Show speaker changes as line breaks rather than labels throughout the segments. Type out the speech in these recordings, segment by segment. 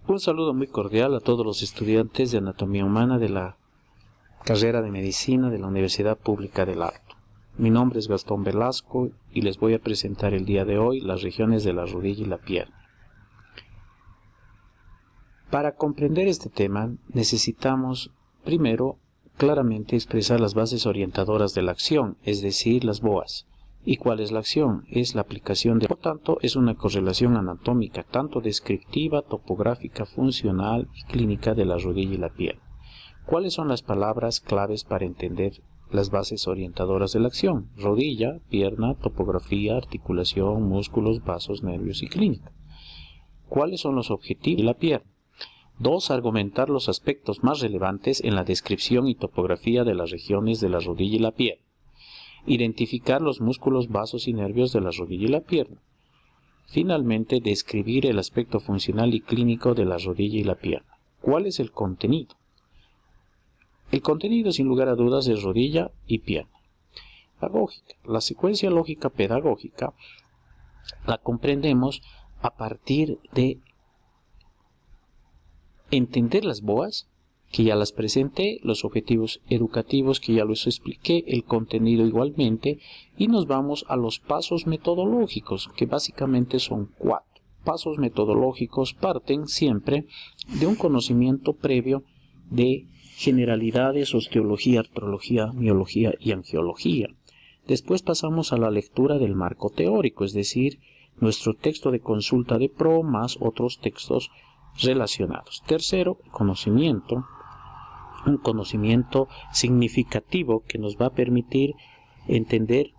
Un saludo muy cordial a todos los estudiantes de Anatomía Humana de la carrera de Medicina de la Universidad Pública del Alto. Mi nombre es Gastón Velasco y les voy a presentar el día de hoy las regiones de la rodilla y la pierna. Para comprender este tema necesitamos primero claramente expresar las bases orientadoras de la acción, es decir, las BOAs. ¿Y cuál es la acción? Es la aplicación de... Por tanto, es una correlación anatómica, tanto descriptiva, topográfica, funcional y clínica de la rodilla y la pierna. ¿Cuáles son las palabras claves para entender las bases orientadoras de la acción? Rodilla, pierna, topografía, articulación, músculos, vasos, nervios y clínica. ¿Cuáles son los objetivos de la pierna? 2. Argumentar los aspectos más relevantes en la descripción y topografía de las regiones de la rodilla y la pierna. Identificar los músculos, vasos y nervios de la rodilla y la pierna. Finalmente, describir el aspecto funcional y clínico de la rodilla y la pierna. ¿Cuál es el contenido? El contenido, sin lugar a dudas, es rodilla y pierna. Pedagógica. La secuencia lógica pedagógica la comprendemos a partir de entender las BOAs, que ya las presenté, los objetivos educativos que ya los expliqué, el contenido igualmente, y nos vamos a los pasos metodológicos, que básicamente son 4. Pasos metodológicos parten siempre de un conocimiento previo de generalidades, osteología, artrología, miología y angiología. Después pasamos a la lectura del marco teórico, es decir, nuestro texto de consulta de PRO más otros textos relacionados. Tercero, conocimiento. Un conocimiento significativo que nos va a permitir entender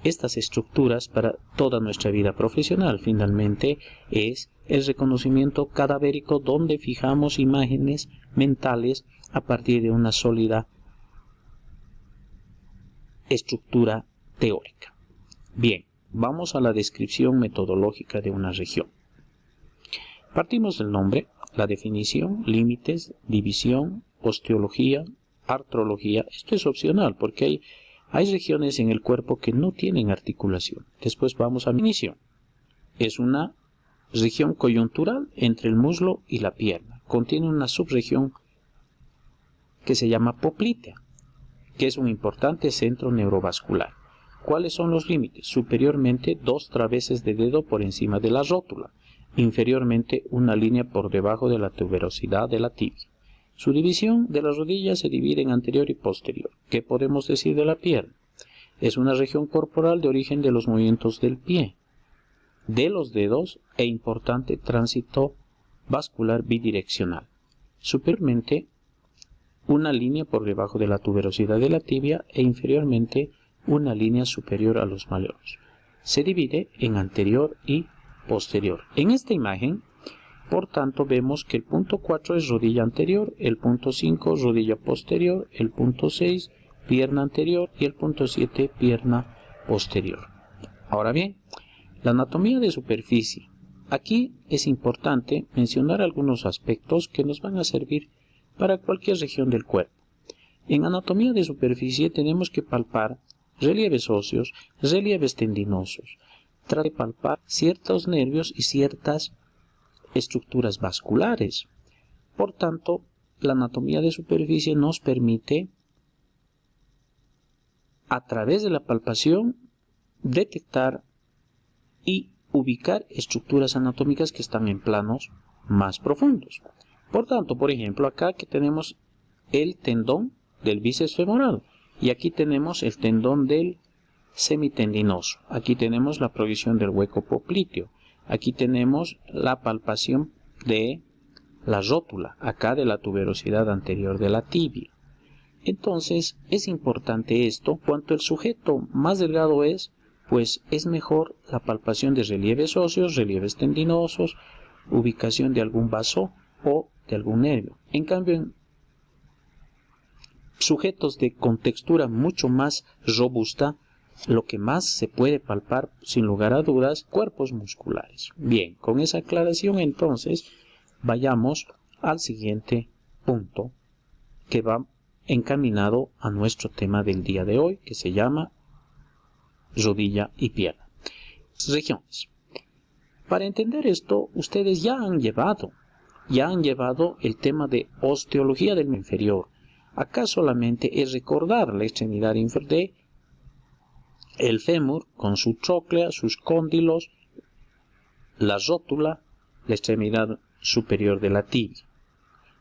estas estructuras para toda nuestra vida profesional. Finalmente es el reconocimiento cadavérico, donde fijamos imágenes mentales a partir de una sólida estructura teórica. Bien, vamos a la descripción metodológica de una región. Partimos del nombre, la definición, límites, división, osteología, artrología. Esto es opcional porque hay regiones en el cuerpo que no tienen articulación. Después vamos a definición. Es una región coyuntural entre el muslo y la pierna. Contiene una subregión que se llama poplitea, que es un importante centro neurovascular. ¿Cuáles son los límites? Superiormente 2 traveses de dedo por encima de la rótula. Inferiormente una línea por debajo de la tuberosidad de la tibia. Su división de las rodillas se divide en anterior y posterior. ¿Qué podemos decir de la pierna? Es una región corporal de origen de los movimientos del pie, de los dedos e importante tránsito vascular bidireccional. Superiormente una línea por debajo de la tuberosidad de la tibia e inferiormente una línea superior a los maleolos. Se divide en anterior y posterior. En esta imagen, por tanto, vemos que el punto 4 es rodilla anterior, el punto 5 rodilla posterior, el punto 6 pierna anterior y el punto 7 pierna posterior. Ahora bien, la anatomía de superficie. Aquí es importante mencionar algunos aspectos que nos van a servir para cualquier región del cuerpo. En anatomía de superficie tenemos que palpar relieves óseos, relieves tendinosos. Trata de palpar ciertos nervios y ciertas estructuras vasculares. Por tanto, la anatomía de superficie nos permite, a través de la palpación, detectar y ubicar estructuras anatómicas que están en planos más profundos. Por tanto, por ejemplo, acá que tenemos el tendón del bíceps femoral y aquí tenemos el tendón del semitendinoso. Aquí tenemos la provisión del hueco popliteo. Aquí tenemos la palpación de la rótula, acá de la tuberosidad anterior de la tibia. Entonces, es importante esto. Cuanto el sujeto más delgado es, pues es mejor la palpación de relieves óseos, relieves tendinosos, ubicación de algún vaso o de algún nervio. En cambio, en sujetos de contextura mucho más robusta, lo que más se puede palpar, sin lugar a dudas, cuerpos musculares. Bien, con esa aclaración entonces, vayamos al siguiente punto que va encaminado a nuestro tema del día de hoy, que se llama rodilla y pierna. Regiones. Para entender esto, ustedes ya han llevado ya han llevado el tema de osteología del inferior. Acá solamente es recordar la extremidad inferior de el fémur con su tróclea, sus cóndilos, la rótula, la extremidad superior de la tibia.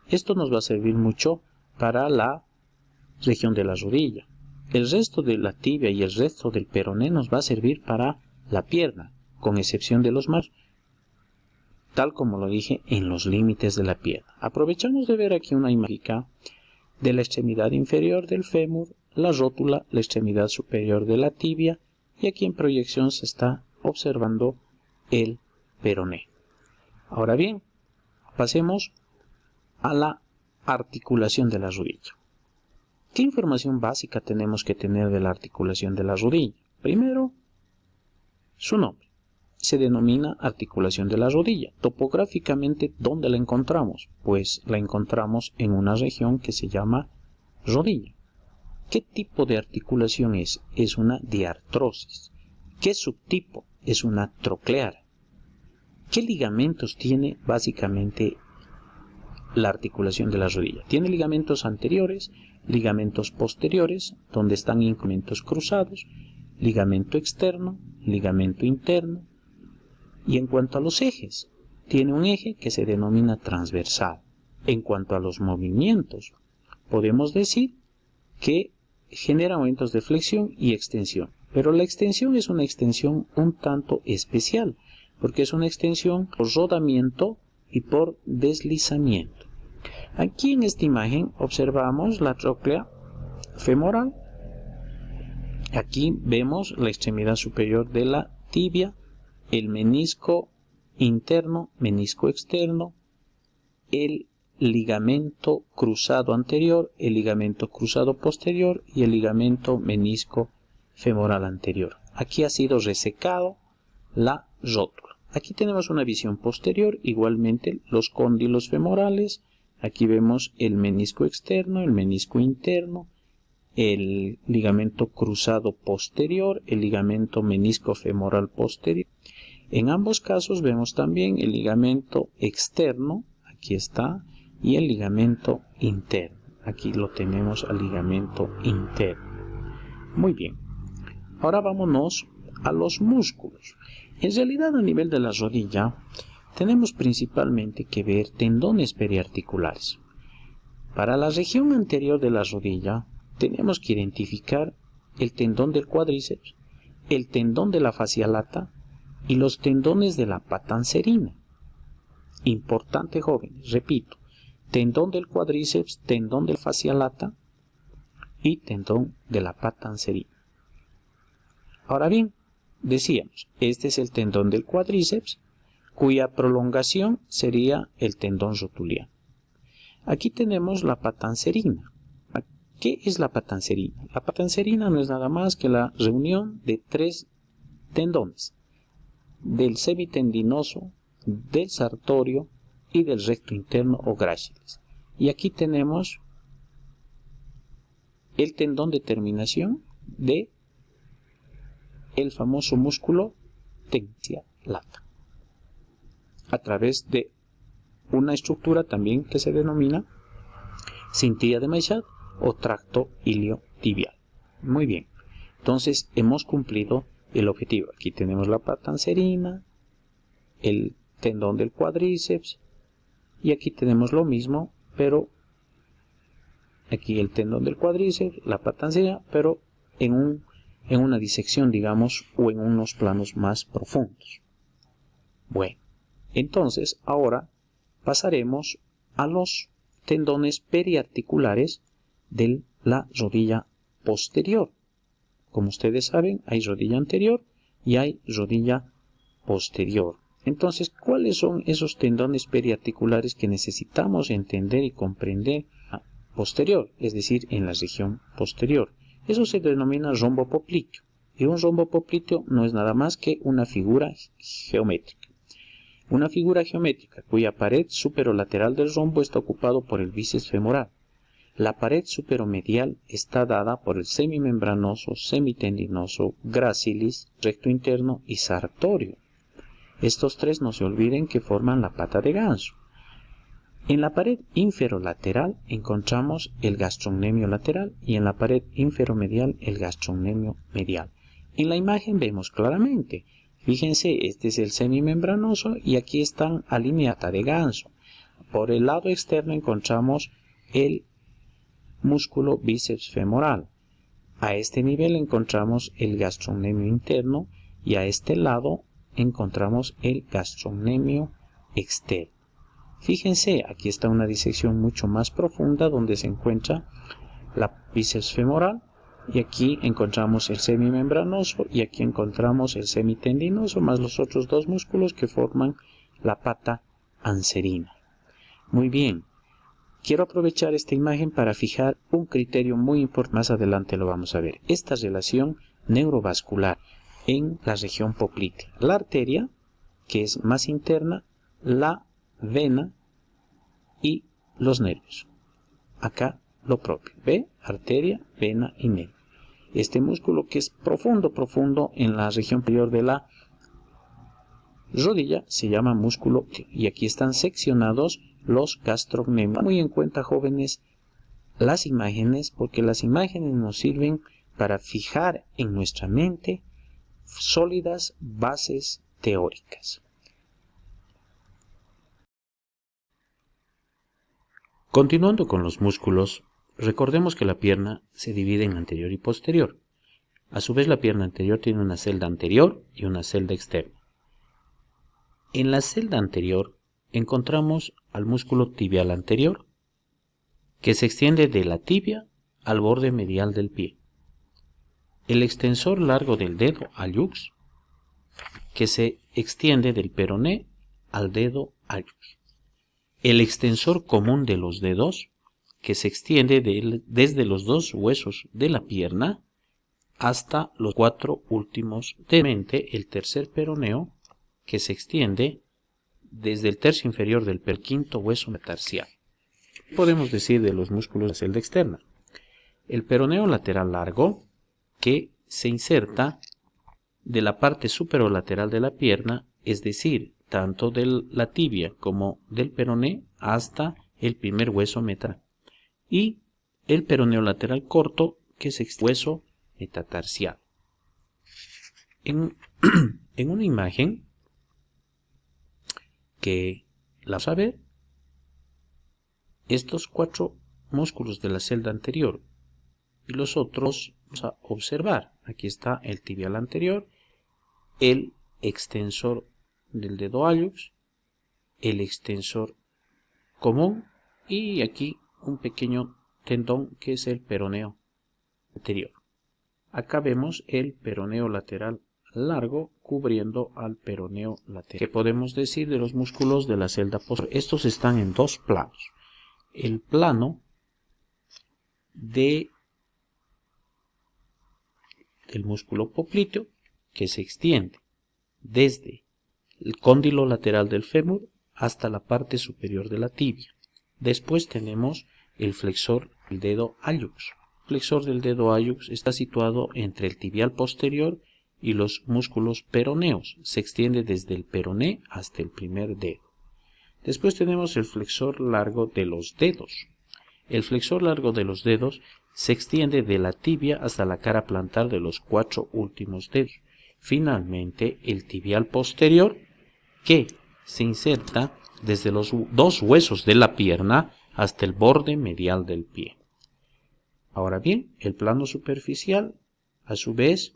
Esto nos va a servir mucho para la región de la rodilla. El resto de la tibia y el resto del peroné nos va a servir para la pierna, con excepción de los malos, tal como lo dije, en los límites de la pierna. Aprovechamos de ver aquí una imagen de la extremidad inferior del fémur, la rótula, la extremidad superior de la tibia, y aquí en proyección se está observando el peroné. Ahora bien, pasemos a la articulación de la rodilla. ¿Qué información básica tenemos que tener de la articulación de la rodilla? Primero, su nombre. Se denomina articulación de la rodilla. Topográficamente, ¿dónde la encontramos? Pues la encontramos en una región que se llama rodilla. ¿Qué tipo de articulación es? Es una diartrosis. ¿Qué subtipo? Es una troclear. ¿Qué ligamentos tiene básicamente la articulación de la rodilla? Tiene ligamentos anteriores, ligamentos posteriores, donde están ligamentos cruzados, ligamento externo, ligamento interno. Y en cuanto a los ejes, tiene un eje que se denomina transversal. En cuanto a los movimientos, podemos decir que genera movimientos de flexión y extensión. Pero la extensión es una extensión un tanto especial, porque es una extensión por rodamiento y por deslizamiento. Aquí en esta imagen observamos la tróclea femoral. Aquí vemos la extremidad superior de la tibia, el menisco interno, menisco externo, el ligamento cruzado anterior, el ligamento cruzado posterior y el ligamento menisco femoral anterior. Aquí ha sido resecado la rótula. Aquí tenemos una visión posterior, igualmente los cóndilos femorales. Aquí vemos el menisco externo, el menisco interno, el ligamento cruzado posterior, el ligamento menisco femoral posterior. En ambos casos vemos también el ligamento externo, aquí está, y el ligamento interno. Aquí lo tenemos al ligamento interno. Muy bien. Ahora vámonos a los músculos. En realidad, a nivel de la rodilla, tenemos principalmente que ver tendones periarticulares. Para la región anterior de la rodilla, tenemos que identificar el tendón del cuádriceps, el tendón de la fascia lata y los tendones de la patancerina. Importante, jóvenes, repito, tendón del cuádriceps, tendón de la fascia lata y tendón de la patancerina. Ahora bien, decíamos, este es el tendón del cuádriceps, cuya prolongación sería el tendón rotuliano. Aquí tenemos la patancerina. ¿Qué es la patancerina? La patancerina no es nada más que la reunión de tres tendones, del semitendinoso, del sartorio y del recto interno o gráciles. Y aquí tenemos el tendón de terminación de el famoso músculo fascia lata, a través de una estructura también que se denomina cintilla de Maillard o tracto iliotibial. Muy bien, entonces hemos cumplido el objetivo. Aquí tenemos la patancerina, el tendón del cuádriceps, y aquí tenemos lo mismo, pero aquí el tendón del cuádriceps, la patancerina, pero en una disección, digamos, o en unos planos más profundos. Bueno, entonces ahora pasaremos a los tendones periarticulares de la rodilla posterior. Como ustedes saben, hay rodilla anterior y hay rodilla posterior. Entonces, ¿cuáles son esos tendones periarticulares que necesitamos entender y comprender posterior? Es decir, en la región posterior. Eso se denomina rombo popliteo. Y un rombo popliteo no es nada más que una figura geométrica. Una figura geométrica cuya pared superolateral del rombo está ocupado por el bíceps femoral. La pared superomedial está dada por el semimembranoso, semitendinoso, gracilis, recto interno y sartorio. Estos tres no se olviden que forman la pata de ganso. En la pared inferolateral encontramos el gastrocnemio lateral y en la pared inferomedial el gastrocnemio medial. En la imagen vemos claramente, fíjense, este es el semimembranoso y aquí están alineata de ganso. Por el lado externo encontramos el músculo bíceps femoral. A este nivel encontramos el gastrocnemio interno y a este lado encontramos el gastrocnemio externo. Fíjense, aquí está una disección mucho más profunda donde se encuentra la bíceps femoral y aquí encontramos el semimembranoso y aquí encontramos el semitendinoso más los otros dos músculos que forman la pata anserina. Muy bien, quiero aprovechar esta imagen para fijar un criterio muy importante, más adelante lo vamos a ver, esta relación neurovascular en la región poplitea. La arteria, que es más interna, la vena y los nervios. Acá lo propio, ¿ve? Arteria, vena y nervio. Este músculo que es profundo en la región superior de la rodilla se llama músculo y aquí están seccionados los gastrocnemios. Muy en cuenta, jóvenes, las imágenes, porque las imágenes nos sirven para fijar en nuestra mente sólidas bases teóricas. Continuando con los músculos, recordemos que la pierna se divide en anterior y posterior. A su vez, la pierna anterior tiene una celda anterior y una celda externa. En la celda anterior encontramos al músculo tibial anterior, que se extiende de la tibia al borde medial del pie. El extensor largo del dedo hallux, que se extiende del peroné al dedo hallux. El extensor común de los dedos, que se extiende desde los dos huesos de la pierna hasta los cuatro últimos dedos. El tercer peroneo, que se extiende desde el tercio inferior del quinto hueso metatarsial. Podemos decir de los músculos de la celda externa. El peroneo lateral largo, que se inserta de la parte superolateral de la pierna, es decir, tanto de la tibia como del peroné hasta el primer hueso metatarsial. Y el peroneo lateral corto, que es el hueso metatarsial. En una imagen que la vamos a ver, estos cuatro músculos de la celda anterior y los otros vamos a observar. Aquí está el tibial anterior, el extensor del dedo hallux, el extensor común y aquí un pequeño tendón que es el peroneo anterior. Acá vemos el peroneo lateral largo cubriendo al peroneo lateral. ¿Qué podemos decir de los músculos de la celda posterior? Estos están en dos planos. El plano del músculo popliteo, que se extiende desde el cóndilo lateral del fémur hasta la parte superior de la tibia. Después tenemos el flexor del dedo hallux. El flexor del dedo hallux está situado entre el tibial posterior y los músculos peroneos. Se extiende desde el peroné hasta el primer dedo. Después tenemos el flexor largo de los dedos. El flexor largo de los dedos se extiende de la tibia hasta la cara plantar de los cuatro últimos dedos. Finalmente, el tibial posterior, que se inserta desde los dos huesos de la pierna hasta el borde medial del pie. Ahora bien, el plano superficial, a su vez,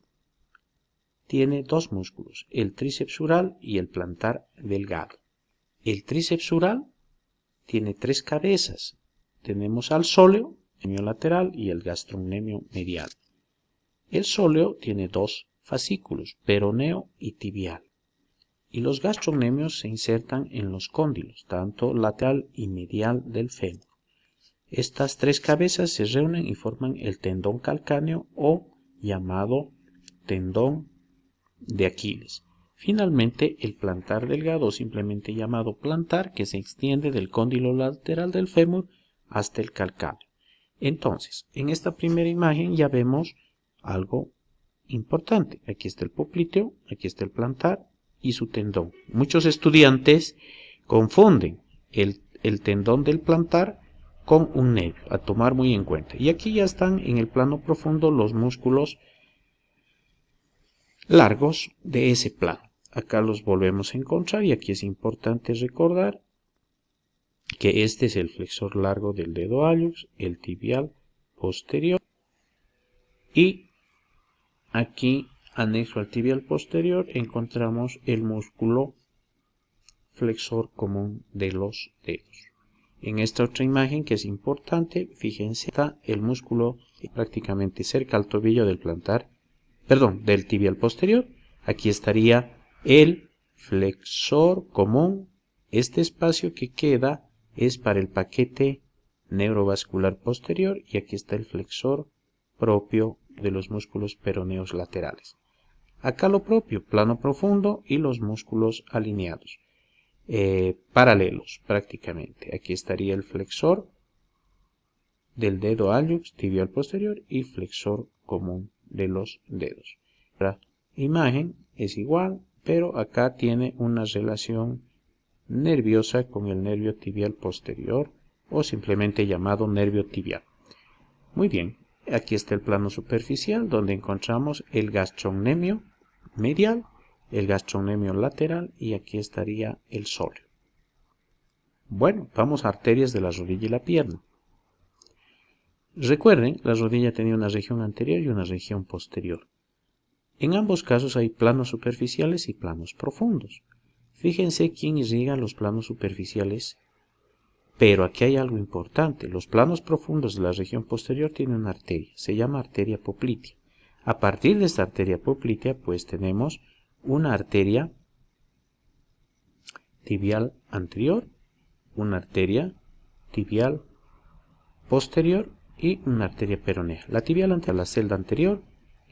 tiene dos músculos, el tríceps sural y el plantar delgado. El tríceps sural tiene tres cabezas. Tenemos al sóleo, el lateral y el gastrocnemio medial. El sóleo tiene dos fascículos, peroneo y tibial. Y los gastrocnemios se insertan en los cóndilos, tanto lateral y medial del fémur. Estas tres cabezas se reúnen y forman el tendón calcáneo o llamado tendón de Aquiles. Finalmente, el plantar delgado, simplemente llamado plantar, que se extiende del cóndilo lateral del fémur hasta el calcáneo. Entonces, en esta primera imagen ya vemos algo importante. Aquí está el popliteo, aquí está el plantar y su tendón. Muchos estudiantes confunden el el tendón del plantar con un nervio, a tomar muy en cuenta. Y aquí ya están en el plano profundo los músculos largos de ese plano. Acá los volvemos a encontrar y aquí es importante recordar que este es el flexor largo del dedo hallux, el tibial posterior, y aquí anexo al tibial posterior encontramos el músculo flexor común de los dedos. En esta otra imagen que es importante, fíjense, está el músculo prácticamente cerca al tobillo del plantar, perdón, del tibial posterior. Aquí estaría el flexor común. Este espacio que queda es para el paquete neurovascular posterior y aquí está el flexor propio de los músculos peroneos laterales. Acá lo propio, plano profundo y los músculos alineados. Paralelos prácticamente. Aquí estaría el flexor del dedo hallux tibial posterior y flexor común de los dedos. La imagen es igual, pero acá tiene una relación nerviosa con el nervio tibial posterior o simplemente llamado nervio tibial. Muy bien, aquí está el plano superficial donde encontramos el gastrocnemio medial, el gastrocnemio lateral y aquí estaría el sóleo. Bueno, vamos a arterias de la rodilla y la pierna. Recuerden, la rodilla tenía una región anterior y una región posterior. En ambos casos hay planos superficiales y planos profundos. Fíjense quién irriga los planos superficiales, pero aquí hay algo importante. Los planos profundos de la región posterior tienen una arteria, se llama arteria poplitea. A partir de esta arteria poplitea, pues tenemos una arteria tibial anterior, una arteria tibial posterior y una arteria peronea. La tibial anterior para la celda anterior,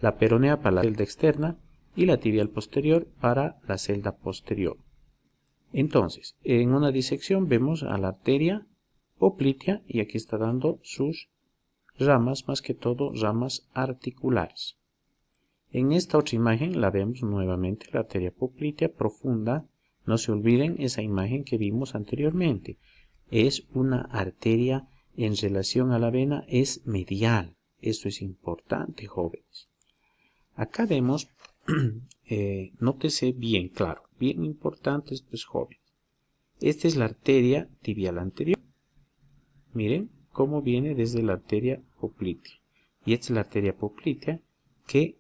la peronea para la celda externa y la tibial posterior para la celda posterior. Entonces, en una disección vemos a la arteria poplitea y aquí está dando sus ramas, más que todo ramas articulares. En esta otra imagen la vemos nuevamente, la arteria poplitea profunda. No se olviden esa imagen que vimos anteriormente. Es una arteria en relación a la vena, es medial. Esto es importante, jóvenes. Acá vemos, nótese bien claro, bien importante esto es jóvenes. Esta es la arteria tibial anterior. Miren cómo viene desde la arteria poplitea. Y esta es la arteria poplitea que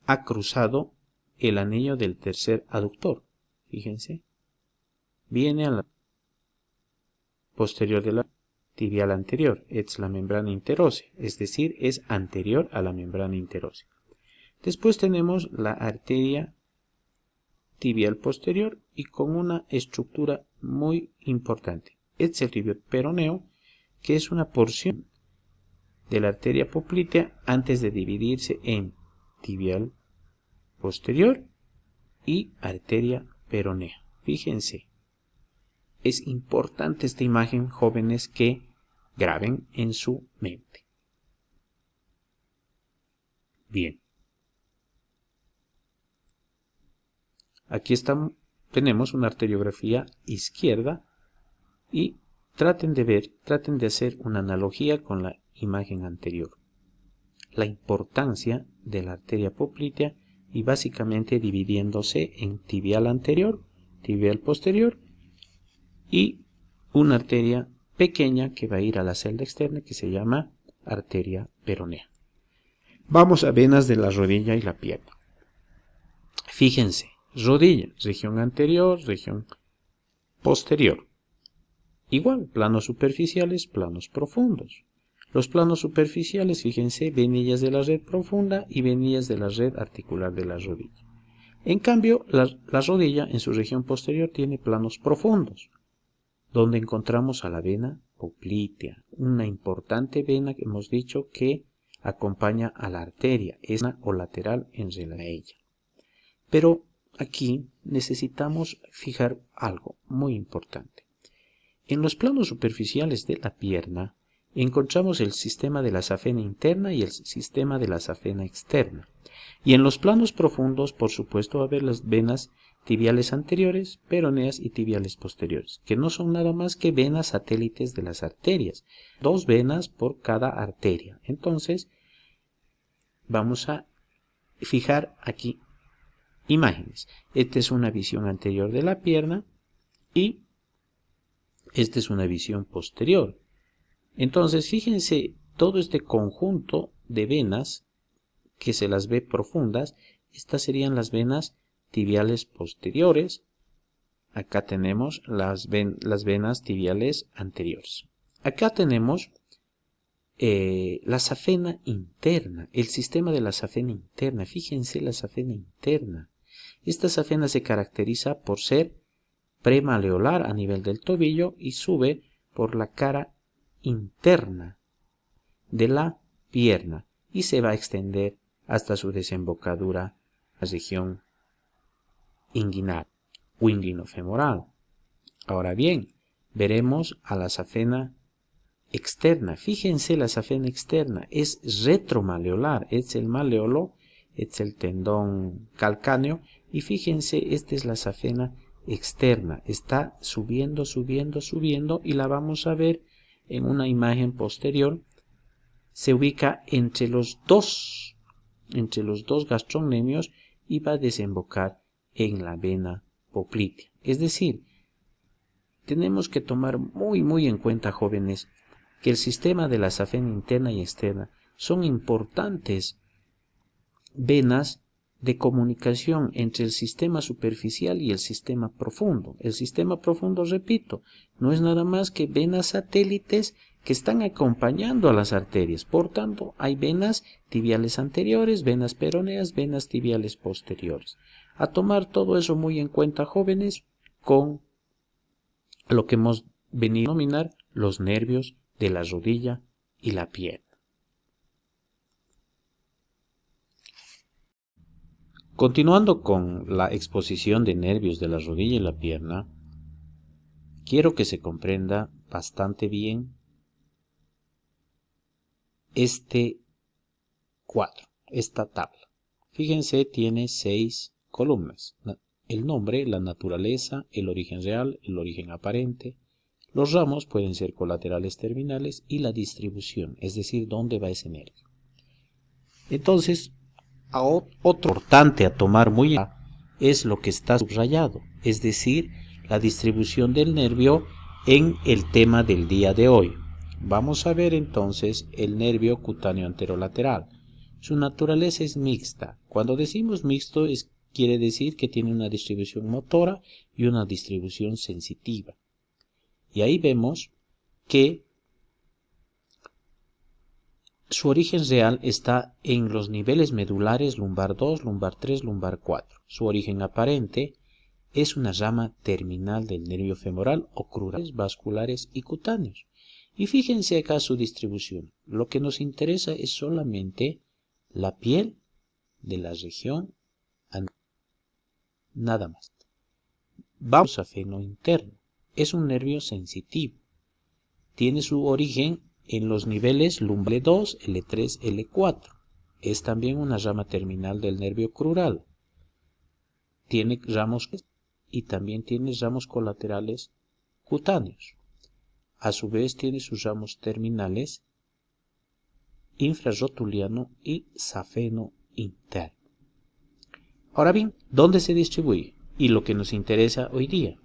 ha cruzado el anillo del tercer aductor. Fíjense. Viene a la posterior de la tibial anterior. Es la membrana interósea, es decir, es anterior a la membrana interósea. Después tenemos la arteria tibial posterior y con una estructura muy importante. Este es el tibio peroneo, que es una porción de la arteria poplitea antes de dividirse en tibial posterior y arteria peronea. Fíjense, es importante esta imagen, jóvenes, que graben en su mente. Bien. Aquí tenemos una arteriografía izquierda y traten de hacer una analogía con la imagen anterior. La importancia de la arteria poplitea y básicamente dividiéndose en tibial anterior, tibial posterior y una arteria pequeña que va a ir a la celda externa que se llama arteria peronea. Vamos a venas de la rodilla y la pierna. Fíjense, rodilla, región anterior, región posterior. Igual, planos superficiales, planos profundos. Los planos superficiales, fíjense, venillas de la red profunda y venillas de la red articular de la rodilla. En cambio, la rodilla en su región posterior tiene planos profundos, donde encontramos a la vena poplitea, una importante vena que hemos dicho que acompaña a la arteria, es una o lateral en relación a ella. Pero aquí necesitamos fijar algo muy importante. En los planos superficiales de la pierna encontramos el sistema de la safena interna y el sistema de la safena externa. Y en los planos profundos, por supuesto, va a haber las venas tibiales anteriores, peroneas y tibiales posteriores, que no son nada más que venas satélites de las arterias. 2 venas por cada arteria. Entonces, vamos a fijar aquí imágenes. Esta es una visión anterior de la pierna y esta es una visión posterior. Entonces, fíjense todo este conjunto de venas que se las ve profundas. Estas serían las venas tibiales posteriores. Acá tenemos las venas tibiales anteriores. Acá tenemos la safena interna, el sistema de la safena interna. Fíjense la safena interna. Esta safena se caracteriza por ser premaleolar a nivel del tobillo y sube por la cara interna de la pierna y se va a extender hasta su desembocadura a la región inguinal o inguinofemoral. Ahora bien, veremos a la safena externa. Fíjense, la safena externa es retromaleolar, es el maleolo, es el tendón calcáneo y fíjense, esta es la safena externa, está subiendo, subiendo, subiendo y la vamos a ver en una imagen posterior. Se ubica entre los dos gastrocnemios y va a desembocar en la vena poplitea. Es decir, tenemos que tomar muy en cuenta, jóvenes, que el sistema de la safena interna y externa son importantes venas de comunicación entre el sistema superficial y el sistema profundo. El sistema profundo, repito, no es nada más que venas satélites que están acompañando a las arterias. Por tanto, hay venas tibiales anteriores, venas peroneas, venas tibiales posteriores. A tomar todo eso muy en cuenta, jóvenes, con lo que hemos venido a denominar los nervios de la rodilla y la pierna. Continuando con la exposición de nervios de la rodilla y la pierna, quiero que se comprenda bastante bien este cuadro, esta tabla. Fíjense, tiene 6 columnas. El nombre, la naturaleza, el origen real, el origen aparente. Los ramos pueden ser colaterales terminales y la distribución, es decir, dónde va ese nervio. Entonces, otro importante a tomar muy en cuenta es lo que está subrayado, es decir, la distribución del nervio en el tema del día de hoy. Vamos a ver entonces el nervio cutáneo anterolateral. Su naturaleza es mixta. Cuando decimos mixto quiere decir que tiene una distribución motora y una distribución sensitiva. Y ahí vemos que su origen real está en los niveles medulares lumbar 2, lumbar 3, lumbar 4. Su origen aparente es una rama terminal del nervio femoral o crurales, vasculares y cutáneos. Y fíjense acá su distribución. Lo que nos interesa es solamente la piel de la región anterior. Nada más. Vamos a safeno interno. Es un nervio sensitivo. Tiene su origen en los niveles lumbar L2, L3, L4. Es también una rama terminal del nervio crural. Tiene ramos y también tiene ramos colaterales cutáneos. A su vez tiene sus ramos terminales infrarrotuliano y safeno interno. Ahora bien, ¿dónde se distribuye? Y lo que nos interesa hoy día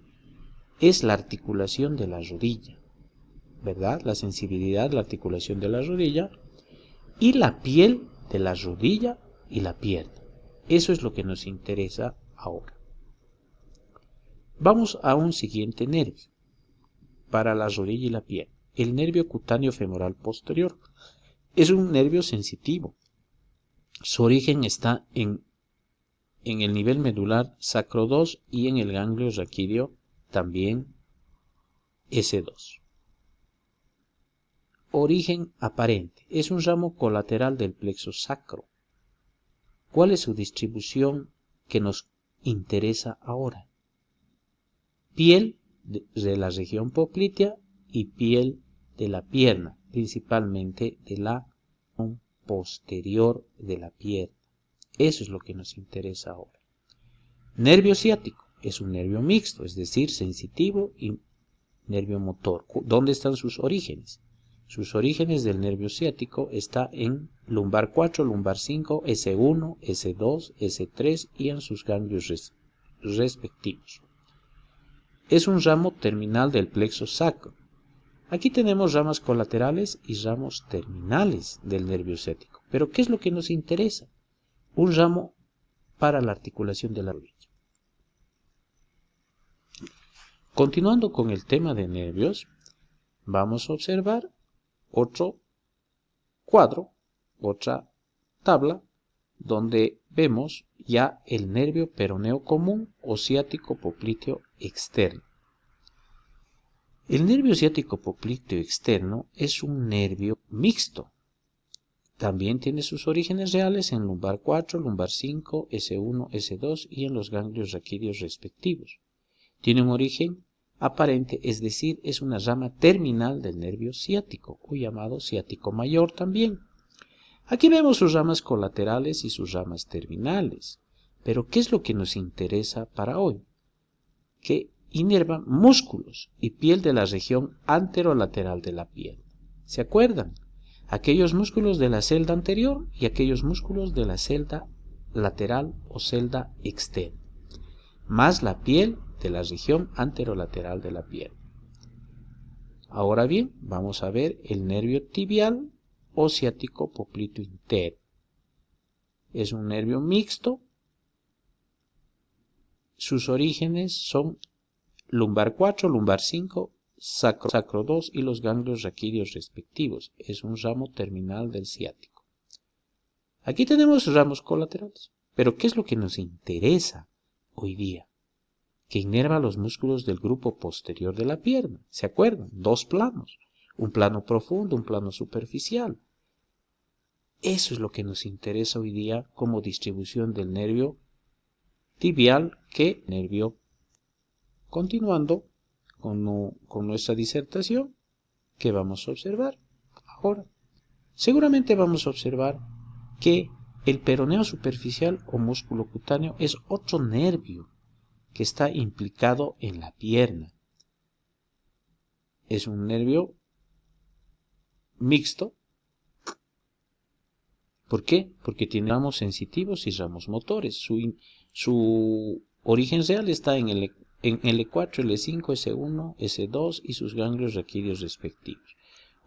es la articulación de la rodilla, ¿verdad? La sensibilidad, la articulación de la rodilla y la piel de la rodilla y la pierna. Eso es lo que nos interesa ahora. Vamos a un siguiente nervio para la rodilla y la pierna. El nervio cutáneo femoral posterior. Es un nervio sensitivo. Su origen está en el nivel medular sacro 2 y en el ganglio raquídeo también S2. Origen aparente. Es un ramo colateral del plexo sacro. ¿Cuál es su distribución que nos interesa ahora? Piel de la región poplitea y piel de la pierna, principalmente de la posterior de la pierna. Eso es lo que nos interesa ahora. Nervio ciático. es un nervio mixto, es decir, sensitivo y nervio motor. ¿Dónde están sus orígenes? Sus orígenes del nervio ciático está en lumbar 4, lumbar 5, S1, S2, S3 y en sus ganglios respectivos. Es un ramo terminal del plexo sacro. Aquí tenemos ramas colaterales y ramos terminales del nervio ciático. Pero ¿qué es lo que nos interesa? Un ramo para la articulación de la rodilla. Continuando con el tema de nervios, vamos a observar otro cuadro, otra tabla, donde vemos ya el nervio peroneo común o ciático popliteo externo. El nervio ciático popliteo externo es un nervio mixto. También tiene sus orígenes reales en lumbar 4, lumbar 5, S1, S2 y en los ganglios raquídeos respectivos. Tiene un origen aparente, es decir, es una rama terminal del nervio ciático, o llamado ciático mayor también. Aquí vemos sus ramas colaterales y sus ramas terminales. Pero ¿qué es lo que nos interesa para hoy? Que inerva músculos y piel de la región anterolateral de la pierna. ¿Se acuerdan? Aquellos músculos de la celda anterior y aquellos músculos de la celda lateral o celda externa, más la piel de la región anterolateral de la pierna. Ahora bien, vamos a ver el nervio tibial o ciático popliteo interno. Es un nervio mixto. Sus orígenes son lumbar 4, lumbar 5, sacro 2 y los ganglios raquídeos respectivos. Es un ramo terminal del ciático. Aquí tenemos ramos colaterales. Pero ¿qué es lo que nos interesa hoy día? Que inerva los músculos del grupo posterior de la pierna. ¿Se acuerdan? Dos planos. Un plano profundo, un plano superficial. Eso es lo que nos interesa hoy día como distribución del nervio tibial que nervio. Continuando con nuestra disertación, ¿qué vamos a observar ahora? Seguramente vamos a observar que el peroneo superficial o músculo cutáneo es otro nervio que está implicado en la pierna. Es un nervio mixto. ¿Por qué? Porque tiene ramos sensitivos y ramos motores. Su origen real está en L4, L5, S1, S2 y sus ganglios raquídeos respectivos.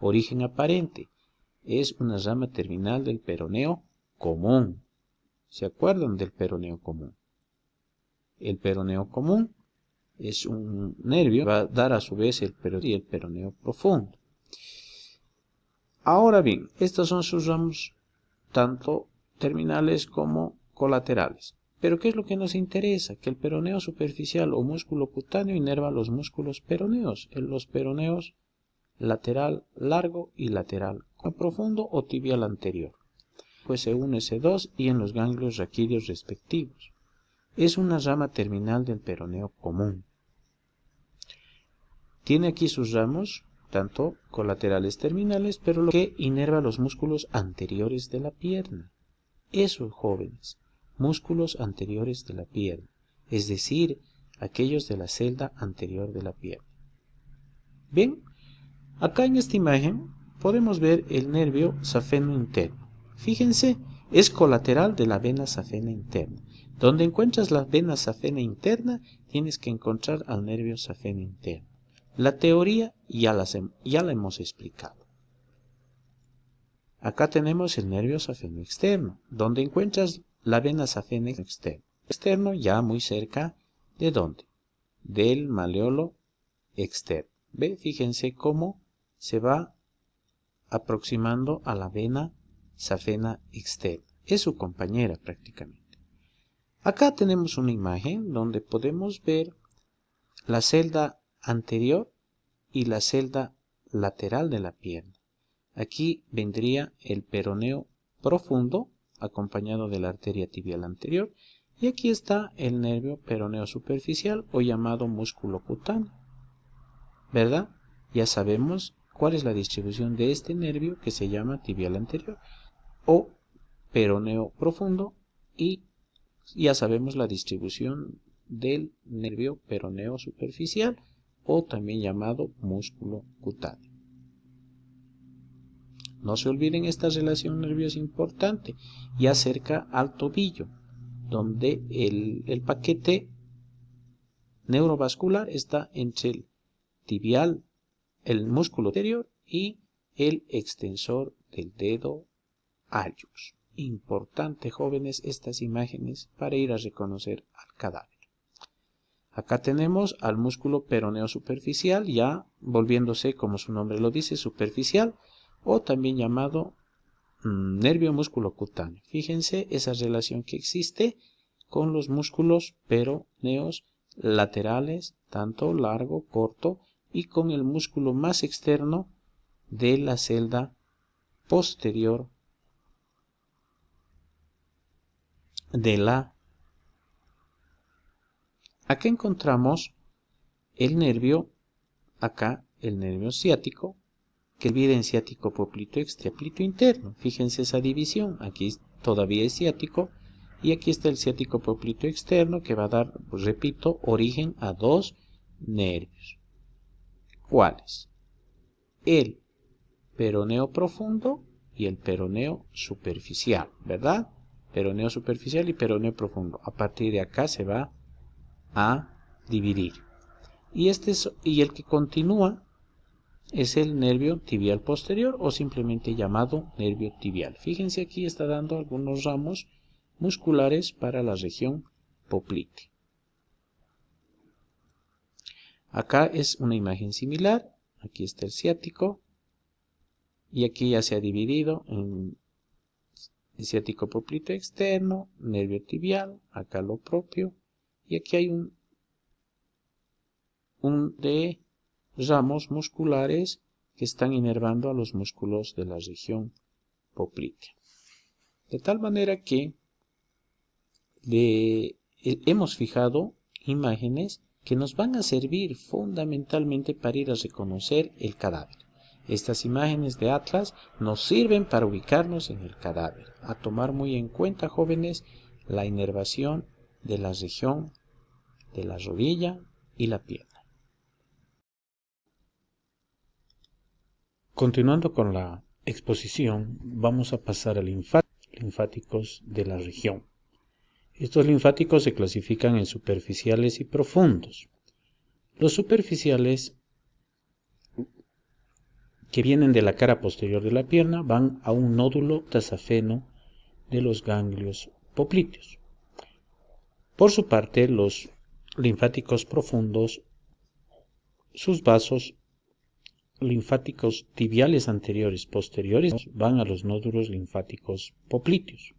Origen aparente. Es una rama terminal del peroneo común. ¿Se acuerdan del peroneo común? El peroneo común es un nervio que va a dar a su vez el peroneo profundo. Ahora bien, estos son sus ramos tanto terminales como colaterales. Pero ¿qué es lo que nos interesa? Que el peroneo superficial o músculo cutáneo inerva los músculos peroneos, en los peroneos lateral largo y lateral profundo o tibial anterior, pues S1, S2 y en los ganglios raquídeos respectivos. Es una rama terminal del peroneo común. Tiene aquí sus ramos, tanto colaterales terminales, pero lo que inerva los músculos anteriores de la pierna. Esos jóvenes, músculos anteriores de la pierna, es decir, aquellos de la celda anterior de la pierna. Bien, acá en esta imagen podemos ver el nervio safeno interno. Fíjense, es colateral de la vena safena interna. Donde encuentras la vena safena interna, tienes que encontrar al nervio safeno interno. La teoría ya la hemos explicado. Acá tenemos el nervio safeno externo, donde encuentras la vena safena externa. Externo ya muy cerca ¿de dónde? Del maleolo externo. ¿Ve? Fíjense cómo se va aproximando a la vena safena externa. Es su compañera prácticamente. Acá tenemos una imagen donde podemos ver la celda anterior y la celda lateral de la pierna. Aquí vendría el peroneo profundo acompañado de la arteria tibial anterior y aquí está el nervio peroneo superficial o llamado músculo cutáneo. ¿Verdad? Ya sabemos cuál es la distribución de este nervio que se llama tibial anterior o peroneo profundo y ya sabemos la distribución del nervio peroneo superficial o también llamado músculo cutáneo. No se olviden, esta relación nerviosa importante y acerca al tobillo, donde el paquete neurovascular está entre el tibial, el músculo anterior y el extensor del dedo alius. Importante, jóvenes, estas imágenes para ir a reconocer al cadáver. Acá tenemos al músculo peroneo superficial, ya volviéndose, como su nombre lo dice, superficial, o también llamado nervio músculo cutáneo. Fíjense esa relación que existe con los músculos peroneos laterales, tanto largo, corto, y con el músculo más externo de la celda posterior de la. Acá encontramos el nervio, acá el nervio ciático, que divide en ciático poplito externo y poplito interno. Fíjense esa división, aquí todavía es ciático y aquí está el ciático poplito externo, que va a dar, pues repito, origen a dos nervios. ¿Cuáles? El peroneo profundo y el peroneo superficial, ¿verdad? Peroneo superficial y peroneo profundo. A partir de acá se va a dividir. Y el que continúa es el nervio tibial posterior, o simplemente llamado nervio tibial. Fíjense, aquí está dando algunos ramos musculares para la región poplite. Acá es una imagen similar. Aquí está el ciático y aquí ya se ha dividido en el ciático poplito externo, nervio tibial, acá lo propio, y aquí hay un de ramos musculares que están inervando a los músculos de la región poplitea. De tal manera que hemos fijado imágenes que nos van a servir fundamentalmente para ir a reconocer el cadáver. Estas imágenes de atlas nos sirven para ubicarnos en el cadáver. A tomar muy en cuenta, jóvenes, la inervación de la región de la rodilla y la pierna. Continuando con la exposición, vamos a pasar a linfáticos de la región. Estos linfáticos se clasifican en superficiales y profundos. Los superficiales, que vienen de la cara posterior de la pierna, van a un nódulo tasafeno de los ganglios popliteos. Por su parte, los linfáticos profundos, sus vasos linfáticos tibiales anteriores posteriores van a los nódulos linfáticos popliteos.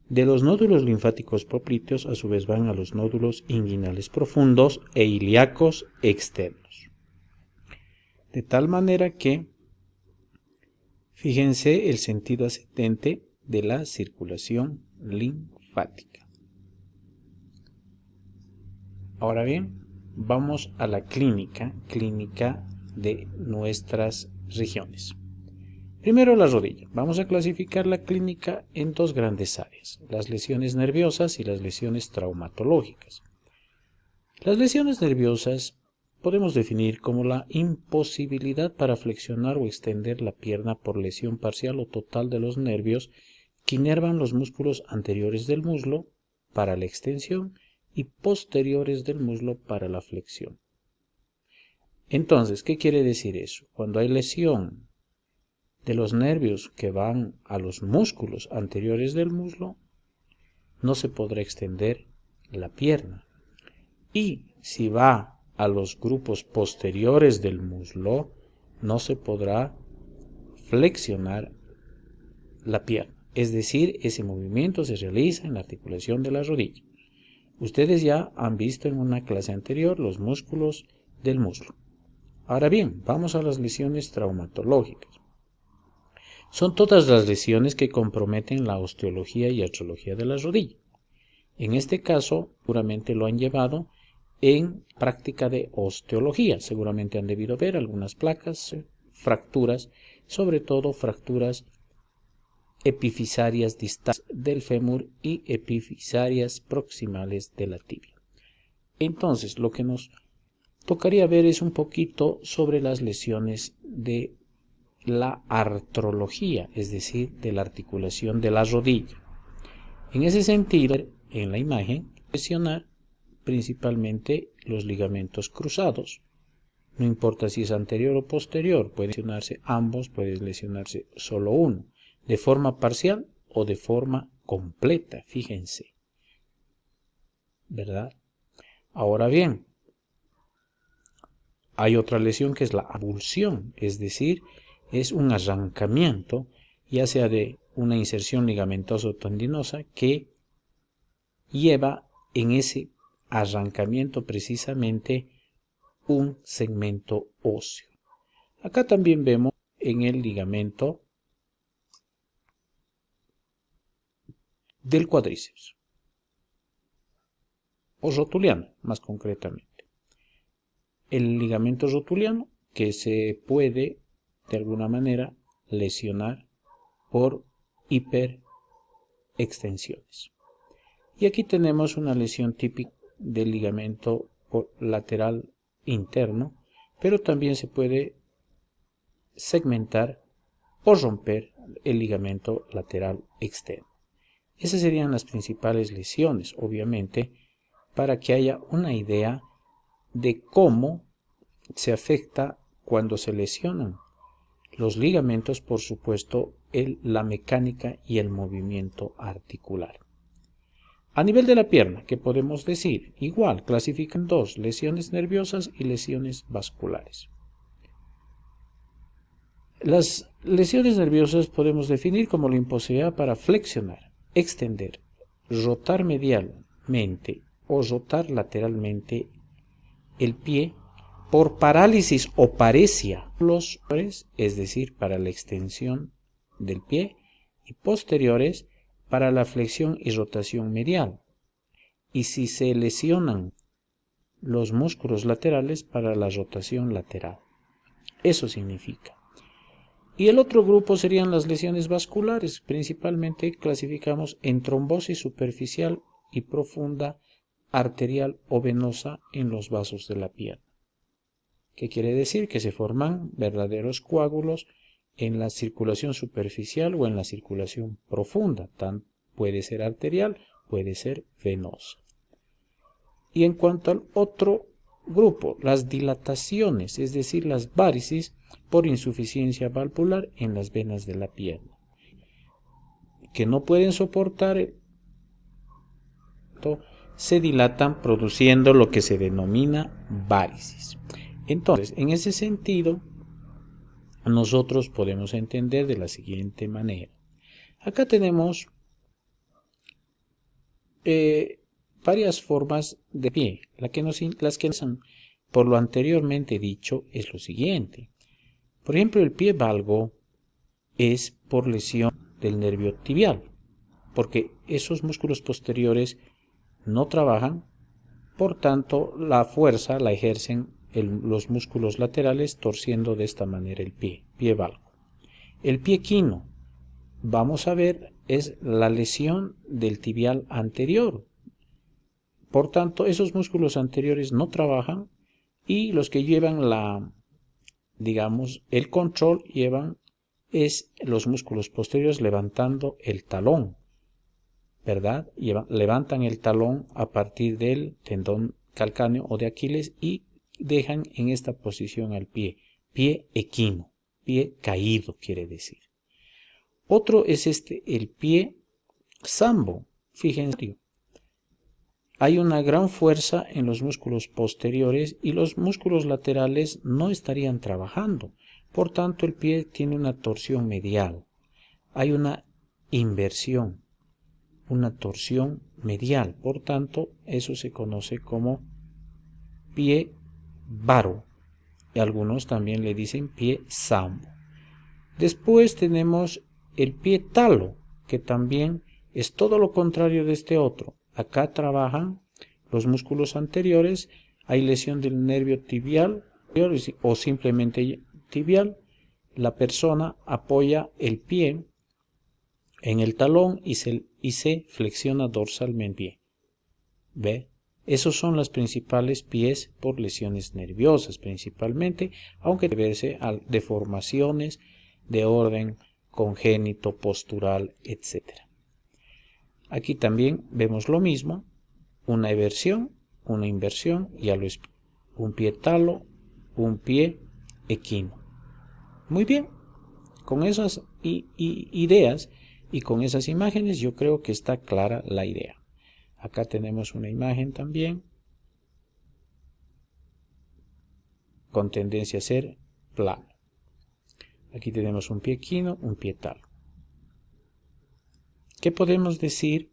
De los nódulos linfáticos popliteos a su vez van a los nódulos inguinales profundos e ilíacos externos. De tal manera que, fíjense el sentido ascendente de la circulación linfática. Ahora bien, vamos a la clínica de nuestras regiones. Primero, la rodilla. Vamos a clasificar la clínica en dos grandes áreas: las lesiones nerviosas y las lesiones traumatológicas. Las lesiones nerviosas podemos definir como la imposibilidad para flexionar o extender la pierna por lesión parcial o total de los nervios que inervan los músculos anteriores del muslo para la extensión y posteriores del muslo para la flexión. Entonces, ¿qué quiere decir eso? Cuando hay lesión de los nervios que van a los músculos anteriores del muslo, no se podrá extender la pierna. Y si va a los grupos posteriores del muslo, no se podrá flexionar la pierna. Es decir, ese movimiento se realiza en la articulación de la rodilla. Ustedes ya han visto en una clase anterior los músculos del muslo. Ahora bien, vamos a las lesiones traumatológicas. Son todas las lesiones que comprometen la osteología y artrología de la rodilla. En este caso, seguramente lo han llevado en práctica de osteología. Seguramente han debido ver algunas placas, fracturas, sobre todo fracturas epifisarias distales del fémur y epifisarias proximales de la tibia. Entonces, lo que nos tocaría ver es un poquito sobre las lesiones de la artrología, es decir, de la articulación de la rodilla. En ese sentido, en la imagen, lesionar principalmente los ligamentos cruzados. No importa si es anterior o posterior, pueden lesionarse ambos, puede lesionarse solo uno, de forma parcial o de forma completa, fíjense, ¿verdad? Ahora bien, hay otra lesión que es la avulsión, es decir, es un arrancamiento, ya sea de una inserción ligamentosa o tendinosa, que lleva en ese arrancamiento precisamente un segmento óseo. Acá también vemos en el ligamento del cuádriceps, o rotuliano más concretamente. El ligamento rotuliano que se puede de alguna manera lesionar por hiperextensiones. Y aquí tenemos una lesión típica del ligamento lateral interno, pero también se puede segmentar o romper el ligamento lateral externo. Esas serían las principales lesiones, obviamente, para que haya una idea de cómo se afecta cuando se lesionan los ligamentos, por supuesto, la mecánica y el movimiento articular. A nivel de la pierna, ¿qué podemos decir? Igual, clasifican dos, lesiones nerviosas y lesiones vasculares. Las lesiones nerviosas podemos definir como la imposibilidad para flexionar, extender, rotar medialmente o rotar lateralmente el pie por parálisis o paresia, es decir, para la extensión del pie, y posteriores para la flexión y rotación medial. Y si se lesionan los músculos laterales, para la rotación lateral. Eso significa. Y el otro grupo serían las lesiones vasculares. Principalmente clasificamos en trombosis superficial y profunda, arterial o venosa en los vasos de la pierna. ¿Qué quiere decir? Que se forman verdaderos coágulos en la circulación superficial o en la circulación profunda. Puede ser arterial, puede ser venosa. Y en cuanto al otro grupo, las dilataciones, es decir, las várices por insuficiencia valvular en las venas de la pierna, que no pueden soportar, se dilatan produciendo lo que se denomina várices. Entonces, en ese sentido, nosotros podemos entender de la siguiente manera. Acá tenemos varias formas de pie. Las que nos han, por lo anteriormente dicho, es lo siguiente. Por ejemplo, el pie valgo es por lesión del nervio tibial, porque esos músculos posteriores no trabajan, por tanto la fuerza la ejercen los músculos laterales, torciendo de esta manera el pie valgo. El pie quino, vamos a ver, es la lesión del tibial anterior. Por tanto, esos músculos anteriores no trabajan y los que llevan el control es los músculos posteriores levantando el talón, ¿verdad? Levantan el talón a partir del tendón calcáneo o de Aquiles y dejan en esta posición al pie equino, pie caído quiere decir. Otro es el pie sambo, fíjense. Hay una gran fuerza en los músculos posteriores y los músculos laterales no estarían trabajando. Por tanto, el pie tiene una torsión medial. Hay una inversión, una torsión medial. Por tanto, eso se conoce como pie varo. Y algunos también le dicen pie sambo. Después tenemos el pie talo, que también es todo lo contrario de este otro. Acá trabajan los músculos anteriores, hay lesión del nervio tibial o simplemente tibial. La persona apoya el pie en el talón y se flexiona dorsalmente el pie. ¿Ve? Esos son los principales pies por lesiones nerviosas principalmente, aunque debe verse a deformaciones de orden congénito, postural, etc. Aquí también vemos lo mismo, una eversión, una inversión, ya lo explico. Un pie talo, un pie equino. Muy bien, con esas ideas y con esas imágenes yo creo que está clara la idea. Acá tenemos una imagen también con tendencia a ser plano. Aquí tenemos un pie equino, un pie talo. ¿Qué podemos decir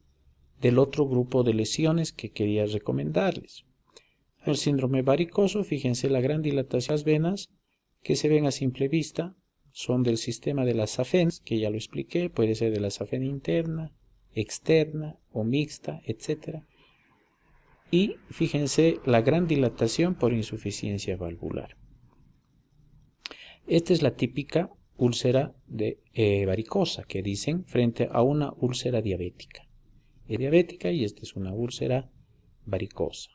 del otro grupo de lesiones que quería recomendarles? El síndrome varicoso, fíjense la gran dilatación de las venas que se ven a simple vista, son del sistema de las safenas, que ya lo expliqué, puede ser de la safena interna, externa o mixta, etc. Y fíjense la gran dilatación por insuficiencia valvular. Esta es la típica úlcera varicosa que dicen frente a una úlcera diabética. Es diabética y esta es una úlcera varicosa.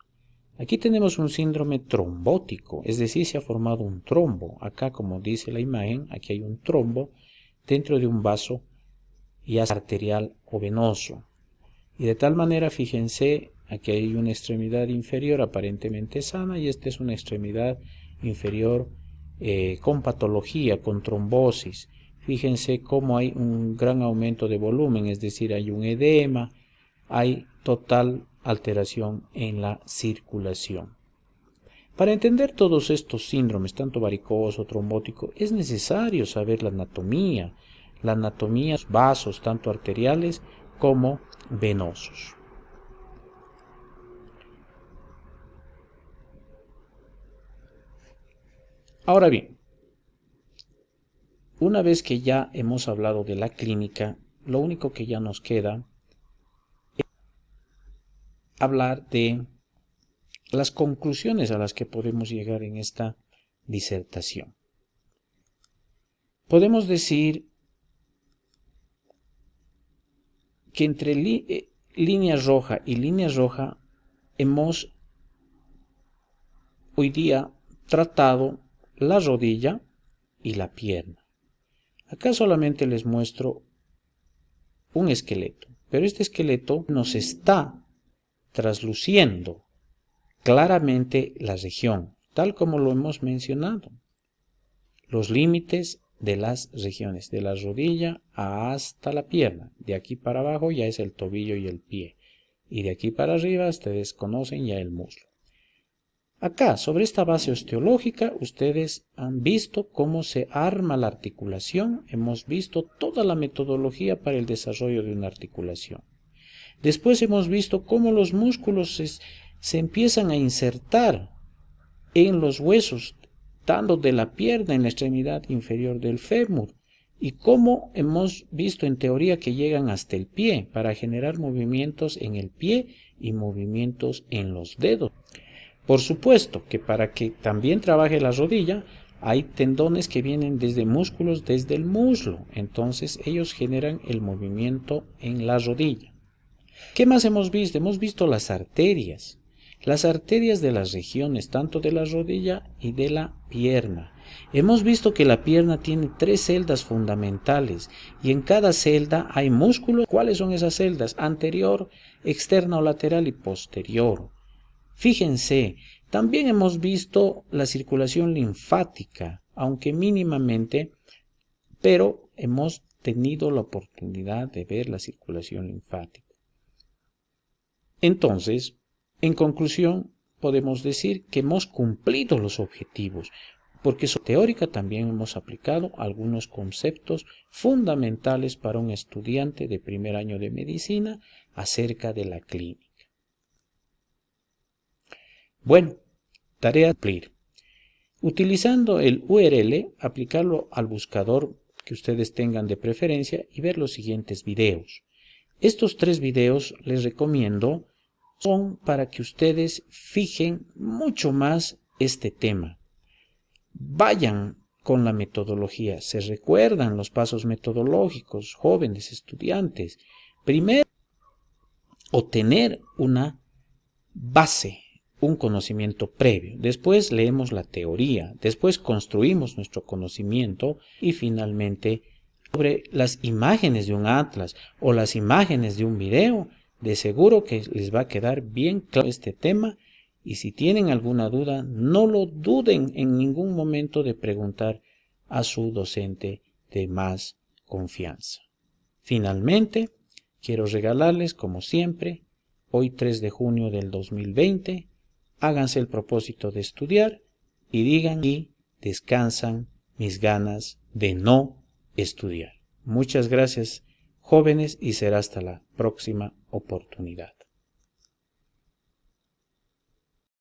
Aquí tenemos un síndrome trombótico, es decir, se ha formado un trombo. Acá, como dice la imagen, aquí hay un trombo dentro de un vaso ya sea arterial o venoso. Y de tal manera, fíjense, aquí hay una extremidad inferior aparentemente sana y esta es una extremidad inferior con patología, con trombosis. Fíjense cómo hay un gran aumento de volumen, es decir, hay un edema, hay total alteración en la circulación. Para entender todos estos síndromes, tanto varicoso, trombótico, es necesario saber la anatomía de los vasos, tanto arteriales como venosos. Ahora bien, una vez que ya hemos hablado de la clínica, lo único que ya nos queda es hablar de las conclusiones a las que podemos llegar en esta disertación. Podemos decir que entre línea roja y línea roja hemos hoy día tratado la rodilla y la pierna. Acá solamente les muestro un esqueleto, pero este esqueleto nos está trasluciendo claramente la región, tal como lo hemos mencionado. Los límites de las regiones, de la rodilla hasta la pierna. De aquí para abajo ya es el tobillo y el pie. Y de aquí para arriba ustedes conocen ya el muslo. Acá, sobre esta base osteológica, ustedes han visto cómo se arma la articulación. Hemos visto toda la metodología para el desarrollo de una articulación. Después hemos visto cómo los músculos se empiezan a insertar en los huesos, tanto de la pierna en la extremidad inferior del fémur, y cómo hemos visto en teoría que llegan hasta el pie para generar movimientos en el pie y movimientos en los dedos. Por supuesto que para que también trabaje la rodilla, hay tendones que vienen desde músculos desde el muslo, entonces ellos generan el movimiento en la rodilla. ¿Qué más hemos visto? Hemos visto las arterias de las regiones, tanto de la rodilla y de la pierna. Hemos visto que la pierna tiene 3 celdas fundamentales y en cada celda hay músculos. ¿Cuáles son esas celdas? Anterior, externa o lateral y posterior. Fíjense, también hemos visto la circulación linfática, aunque mínimamente, pero hemos tenido la oportunidad de ver la circulación linfática. Entonces, en conclusión, podemos decir que hemos cumplido los objetivos, porque sobre teórica también hemos aplicado algunos conceptos fundamentales para un estudiante de primer año de medicina acerca de la clínica. Bueno, tarea a cumplir. Utilizando el URL, aplicarlo al buscador que ustedes tengan de preferencia y ver los siguientes videos. Estos 3 videos les recomiendo son para que ustedes fijen mucho más este tema. Vayan con la metodología, se recuerdan los pasos metodológicos, jóvenes estudiantes. Primero, obtener una base, un conocimiento previo. Después leemos la teoría, después construimos nuestro conocimiento y finalmente sobre las imágenes de un atlas o las imágenes de un video, de seguro que les va a quedar bien claro este tema. Y si tienen alguna duda, no lo duden en ningún momento de preguntar a su docente de más confianza. Finalmente, quiero regalarles, como siempre, hoy 3 de junio del 2020, háganse el propósito de estudiar y digan y descansan mis ganas de no estudiar. Muchas gracias, jóvenes, y será hasta la próxima oportunidad.